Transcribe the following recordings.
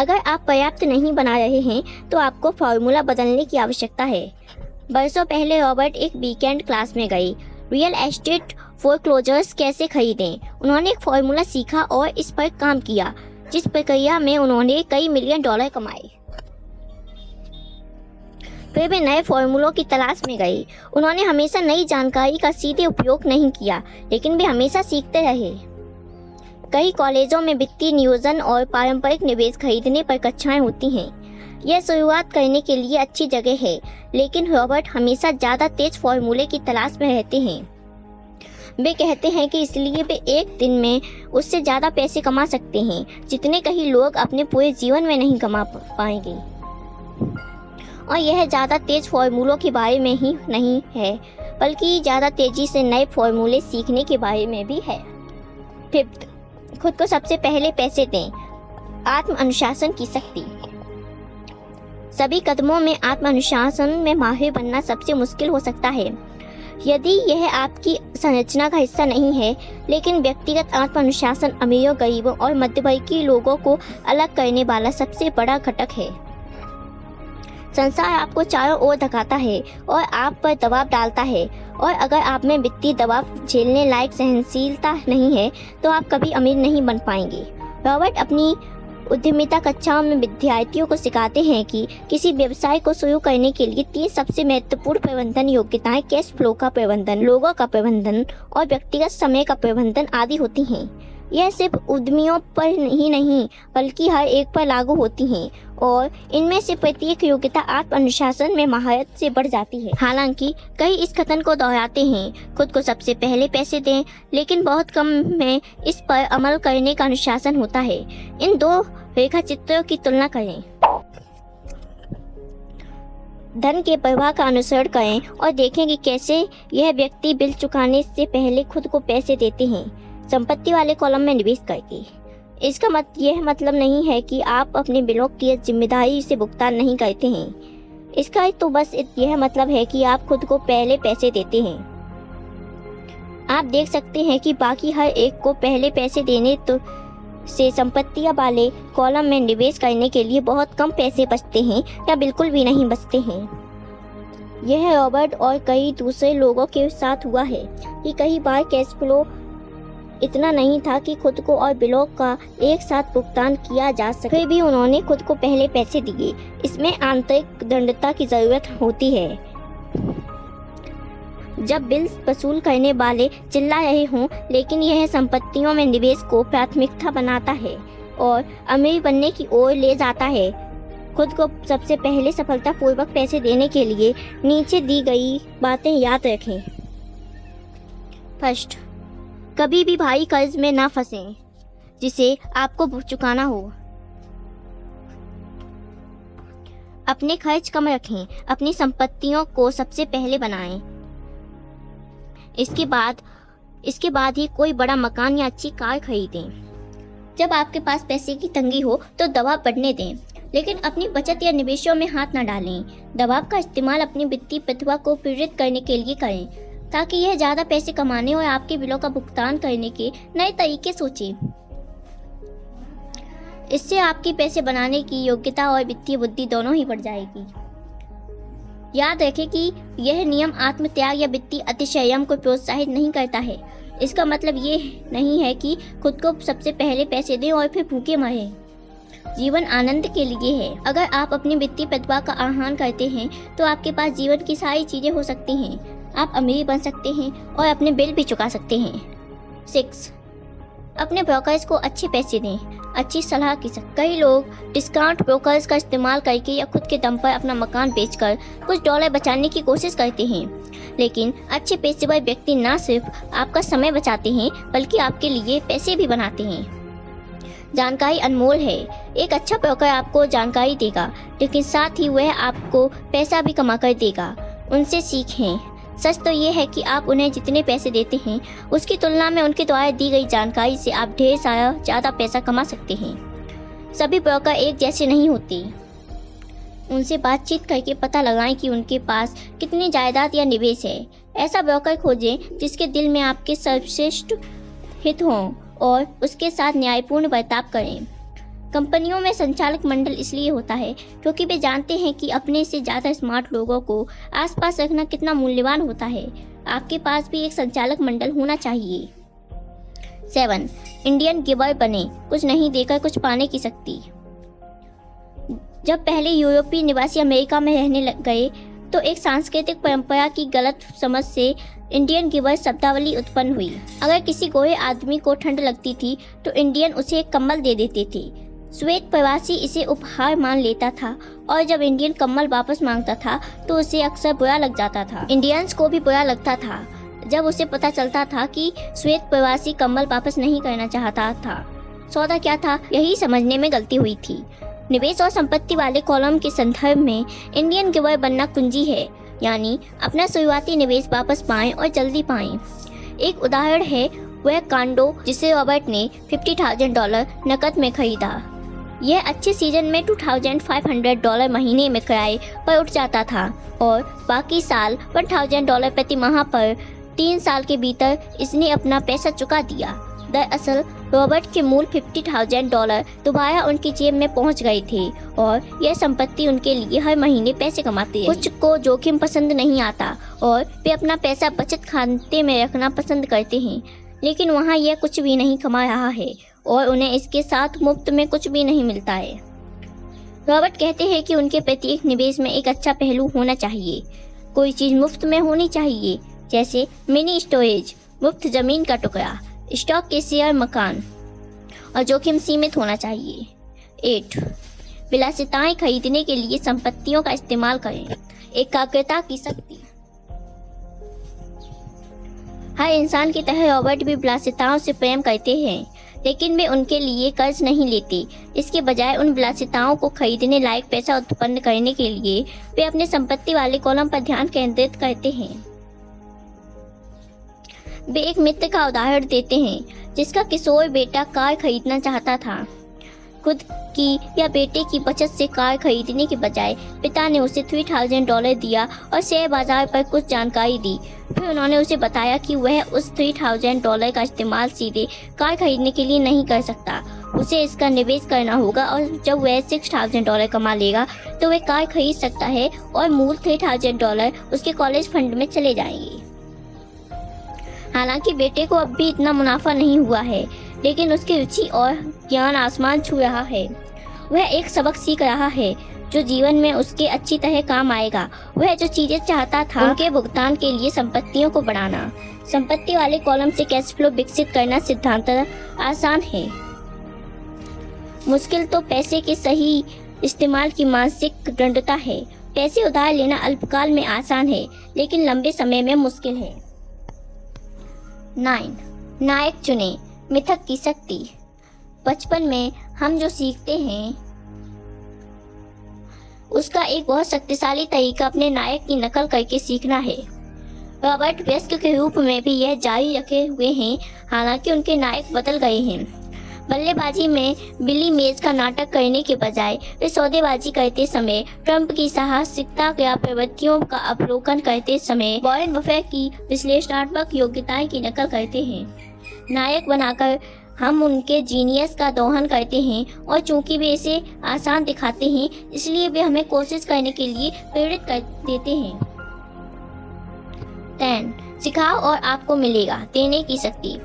अगर आप पर्याप्त नहीं बना रहे हैं तो आपको फॉर्मूला बदलने की आवश्यकता है। बरसों पहले रॉबर्ट एक वीकेंड क्लास में गए। रियल एस्टेट फोरक्लोजर्स कैसे खरीदें। उन्होंने एक फॉर्मूला सीखा और इस पर काम किया, जिस प्रक्रिया में उन्होंने कई मिलियन डॉलर कमाए। फिर वे नए फॉर्मूलों की तलाश में गए। उन्होंने हमेशा नई जानकारी का सीधे उपयोग नहीं किया, लेकिन वे हमेशा सीखते रहे। कई कॉलेजों में वित्तीय नियोजन और पारंपरिक निवेश खरीदने पर कक्षाएं होती हैं। यह शुरुआत करने के लिए अच्छी जगह है, लेकिन रॉबर्ट हमेशा ज़्यादा तेज फॉर्मूले की तलाश में रहते हैं। वे कहते हैं कि इसलिए वे एक दिन में उससे ज़्यादा पैसे कमा सकते हैं जितने कई लोग अपने पूरे जीवन में नहीं कमा पाएंगे। और यह ज़्यादा तेज फार्मूलों के बारे में ही नहीं है, बल्कि ज़्यादा तेज़ी से नए फार्मूले सीखने के बारे में भी है। 5, खुद को सबसे पहले पैसे दें। आत्म अनुशासन की शक्ति। सभी कदमों में आत्म अनुशासन में माहिर बनना सबसे मुश्किल हो सकता है, यदि यह आपकी संरचना का हिस्सा नहीं है। लेकिन व्यक्तिगत आत्म अनुशासन अमीरों, गरीबों और मध्यवर्गीय लोगों को अलग करने वाला सबसे बड़ा घटक है। संसार आपको चारों ओर धकाता है और आप पर दबाव डालता है, और अगर आप में वित्तीय दबाव झेलने लायक सहनशीलता नहीं है तो आप कभी अमीर नहीं बन पाएंगे। रॉबर्ट अपनी उद्यमिता कक्षाओं में विद्यार्थियों को सिखाते हैं कि किसी व्यवसाय को शुरू करने के लिए 3 सबसे महत्वपूर्ण प्रबंधन योग्यताएं कैश फ्लो का प्रबंधन, लोगों का प्रबंधन और व्यक्तिगत समय का प्रबंधन आदि होती हैं। यह सिर्फ उद्यमियों पर ही नहीं बल्कि हर एक पर लागू होती हैं, और इनमें से प्रत्येक योग्यता आत्म अनुशासन में महारत से बढ़ जाती है। हालांकि कई इस कथन को दोहराते हैं, खुद को सबसे पहले पैसे दें, लेकिन बहुत कम में इस पर अमल करने का अनुशासन होता है। इन 2 रेखा चित्रों की तुलना करें। धन के प्रवाह का अनुसरण करें और देखें कि कैसे यह व्यक्ति बिल चुकाने से पहले खुद को पैसे देते हैं, संपत्ति वाले कॉलम में निवेश करके। इसका यह मतलब नहीं है कि आप अपने बिलों की जिम्मेदारी से भुगतान नहीं करते हैं। इसका तो बस यह मतलब है कि आप खुद को पहले पैसे देते हैं। आप देख सकते हैं कि बाकी हर एक को पहले पैसे देने से संपत्ति वाले कॉलम में निवेश करने के लिए बहुत कम पैसे बचते हैं या बिल्कुल भी नहीं बचते हैं। यह रॉबर्ट और कई दूसरे लोगों के साथ हुआ है कि कई बार कैश फ्लो इतना नहीं था कि खुद को और बिलों का एक साथ भुगतान किया जा सके, फिर भी उन्होंने खुद को पहले पैसे दिए। इसमें आंतरिक दृढ़ता की जरूरत होती है। जब बिल वसूल करने वाले चिल्ला रहे हों, लेकिन यह संपत्तियों में निवेश को प्राथमिकता बनाता है और अमीर बनने की ओर ले जाता है। खुद को सबसे पहले सफलतापूर्वक पैसे देने के लिए नीचे दी गई बातें याद रखें। फर्स्ट, कभी भी भारी कर्ज में ना फंसें जिसे आपको चुकाना हो। अपने खर्च कम रखें, अपनी संपत्तियों को सबसे पहले बनाएं। इसके बाद ही कोई बड़ा मकान या अच्छी कार खरीदें। जब आपके पास पैसे की तंगी हो तो दबाव बढ़ने दें, लेकिन अपनी बचत या निवेशों में हाथ न डालें। दबाव का इस्तेमाल अपनी वित्तीय प्रतिभा को प्रेरित करने के लिए करें, ताकि यह ज़्यादा पैसे कमाने और आपके बिलों का भुगतान करने के नए तरीके सोचे। इससे आपकी पैसे बनाने की योग्यता और वित्तीय बुद्धि दोनों ही बढ़ जाएगी। याद रखें कि यह नियम आत्मत्याग या वित्तीय अतिशयम को प्रोत्साहित नहीं करता है। इसका मतलब ये नहीं है कि खुद को सबसे पहले पैसे दें और फिर भूखे मरें। जीवन आनंद के लिए है। अगर आप अपनी वित्तीय प्रतिभा का आह्वान करते हैं तो आपके पास जीवन की सारी चीजें हो सकती हैं। आप अमीर बन सकते हैं और अपने बिल भी चुका सकते हैं। 6, अपने ब्रोकर्स को अच्छे पैसे दें। अच्छी सलाह की सकते। कई लोग डिस्काउंट ब्रोकर्स का इस्तेमाल करके या खुद के दम पर अपना मकान बेचकर कुछ डॉलर बचाने की कोशिश करते हैं, लेकिन अच्छे पेशेवर व्यक्ति न सिर्फ आपका समय बचाते हैं बल्कि आपके लिए पैसे भी बनाते हैं। जानकारी अनमोल है। एक अच्छा ब्रोकर आपको जानकारी देगा, लेकिन साथ ही वह आपको पैसा भी कमा कर देगा। उनसे सीखें। सच तो ये है कि आप उन्हें जितने पैसे देते हैं उसकी तुलना में उनके द्वारा दी गई जानकारी से आप ढेर सारा ज़्यादा पैसा कमा सकते हैं। सभी ब्रोकर एक जैसे नहीं होते। उनसे बातचीत करके पता लगाएं कि उनके पास कितनी जायदाद या निवेश है। ऐसा ब्रोकर खोजें जिसके दिल में आपके सर्वश्रेष्ठ हित हों और उसके साथ न्यायपूर्ण बर्ताव करें। कंपनियों में संचालक मंडल इसलिए होता है क्योंकि वे जानते हैं कि अपने से ज़्यादा स्मार्ट लोगों को आसपास रखना कितना मूल्यवान होता है। आपके पास भी एक संचालक मंडल होना चाहिए। 7. इंडियन गिवर बने, कुछ नहीं देकर कुछ पाने की शक्ति। जब पहले यूरोपीय निवासी अमेरिका में रहने लग गए तो एक सांस्कृतिक परंपरा की गलत समझ से इंडियन गिवर शब्दावली उत्पन्न हुई। अगर किसी गोरे आदमी को ठंड लगती थी तो इंडियन उसे एक कम्बल दे देते थे। श्वेत प्रवासी इसे उपहार मान लेता था और जब इंडियन कम्बल वापस मांगता था तो उसे अक्सर बुरा लग जाता था। इंडियंस को भी बुरा लगता था जब उसे पता चलता था कि श्वेत प्रवासी कम्बल वापस नहीं करना चाहता था। सौदा क्या था, यही समझने में गलती हुई थी। निवेश और संपत्ति वाले कॉलम के संदर्भ में इंडियन गिवर बनना कुंजी है, यानी अपना शुरुआती निवेश वापस पाएं और जल्दी पाएं। एक उदाहरण है वह कॉन्डो जिसे रॉबर्ट ने $50,000 नकद में खरीदा। यह अच्छे सीजन में $2,500 महीने में किराए पर उठ जाता था और बाकी साल $1,000 प्रति माह पर 3 साल के भीतर इसने अपना पैसा चुका दिया। दरअसल रॉबर्ट के मूल $50,000 दोबारा उनकी जेब में पहुंच गए थे और यह संपत्ति उनके लिए हर महीने पैसे कमाती है। कुछ को जोखिम पसंद नहीं आता और वे अपना पैसा बचत खाते में रखना पसंद करते हैं, लेकिन वहां यह कुछ भी नहीं कमा रहा है और उन्हें इसके साथ मुफ्त में कुछ भी नहीं मिलता है। रॉबर्ट कहते हैं कि उनके प्रत्येक निवेश में एक अच्छा पहलू होना चाहिए। कोई चीज़ मुफ्त में होनी चाहिए, जैसे मिनी स्टोरेज, मुफ्त ज़मीन का टुकड़ा, स्टॉक के शेयर, मकान, और जोखिम सीमित होना चाहिए। 8. विलासिताएं खरीदने के लिए संपत्तियों का इस्तेमाल करें। एकाग्रता की शक्ति। हर इंसान की तरह रॉबर्ट भी विलासिताओं से प्रेम करते हैं, लेकिन वे उनके लिए कर्ज नहीं लेते। इसके बजाय उन विलासिताओं को खरीदने लायक पैसा उत्पन्न करने के लिए वे अपने संपत्ति वाले कॉलम पर ध्यान केंद्रित करते हैं। वे एक मित्र का उदाहरण देते हैं जिसका किशोर बेटा कार खरीदना चाहता था। खुद की या बेटे की बचत से कार खरीदने के बजाय पिता ने उसे $3,000 दिया और शेयर बाजार पर कुछ जानकारी दी। फिर उन्होंने उसे बताया कि वह उस $3,000 का इस्तेमाल सीधे कार खरीदने के लिए नहीं कर सकता, उसे इसका निवेश करना होगा और जब वह $6,000 कमा लेगा तो वह कार खरीद सकता है और मूल $3,000 उसके कॉलेज फंड में चले जाएंगे। हालांकि बेटे को अब भी इतना मुनाफा नहीं हुआ है, लेकिन उसकी रुचि और ज्ञान आसमान छू रहा है। वह एक सबक सीख रहा है जो जीवन में उसके अच्छी तरह काम आएगा। वह जो चीजें चाहता था उनके भुगतान के लिए संपत्तियों को बढ़ाना। संपत्ति वाले कॉलम से कैश फ्लो विकसित करना सिद्धांततः आसान है। मुश्किल तो पैसे के सही इस्तेमाल की मानसिक दृढ़ता है। पैसे उधार लेना अल्पकाल में आसान है, लेकिन लंबे समय में मुश्किल है। 9. नायक चुने, मिथक की शक्ति। बचपन में हम जो सीखते हैं उसका एक बहुत शक्तिशाली तरीका अपने नायक की नकल करके सीखना है। रॉबर्ट वयस्क के रूप में भी यह जारी रखे हुए हैं, हालांकि उनके नायक बदल गए हैं। बल्लेबाजी में बिली मेज का नाटक करने के बजाय वे सौदेबाजी करते समय ट्रंप की साहसिकता या प्रवृत्तियों का अवलोकन करते समय वॉरेन बफेट की विश्लेषणात्मक योग्यताएं की नकल करते हैं। नायक बनाकर हम उनके जीनियस का दोहन करते हैं और चूंकि वे इसे आसान दिखाते हैं इसलिए वे हमें कोशिश करने के लिए प्रेरित कर देते हैं। 10. सिखाओ और आपको मिलेगा, देने की शक्ति।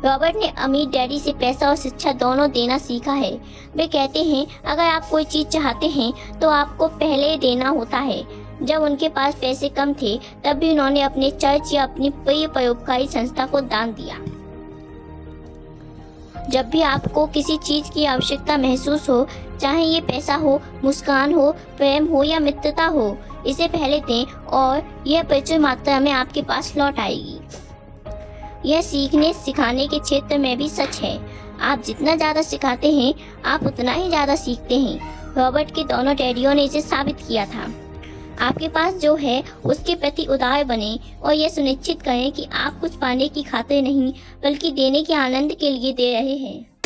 रॉबर्ट ने अमीर डैडी से पैसा और शिक्षा दोनों देना सीखा है। वे कहते हैं अगर आप कोई चीज़ चाहते हैं तो आपको पहले देना होता है। जब उनके पास पैसे कम थे तब भी उन्होंने अपने चर्च या अपनी प्रिय परोपकारी संस्था को दान दिया। जब भी आपको किसी चीज़ की आवश्यकता महसूस हो, चाहे ये पैसा हो, मुस्कान हो, प्रेम हो या मित्रता हो, इसे पहले दें और यह प्रचुर मात्रा में आपके पास लौट आएगी। यह सीखने सिखाने के क्षेत्र में भी सच है। आप जितना ज़्यादा सिखाते हैं आप उतना ही ज़्यादा सीखते हैं। रॉबर्ट के दोनों डैडियों ने इसे साबित किया था। आपके पास जो है उसके प्रति उदार बने और यह सुनिश्चित करें कि आप कुछ पाने की खातिर नहीं बल्कि देने के आनंद के लिए दे रहे हैं।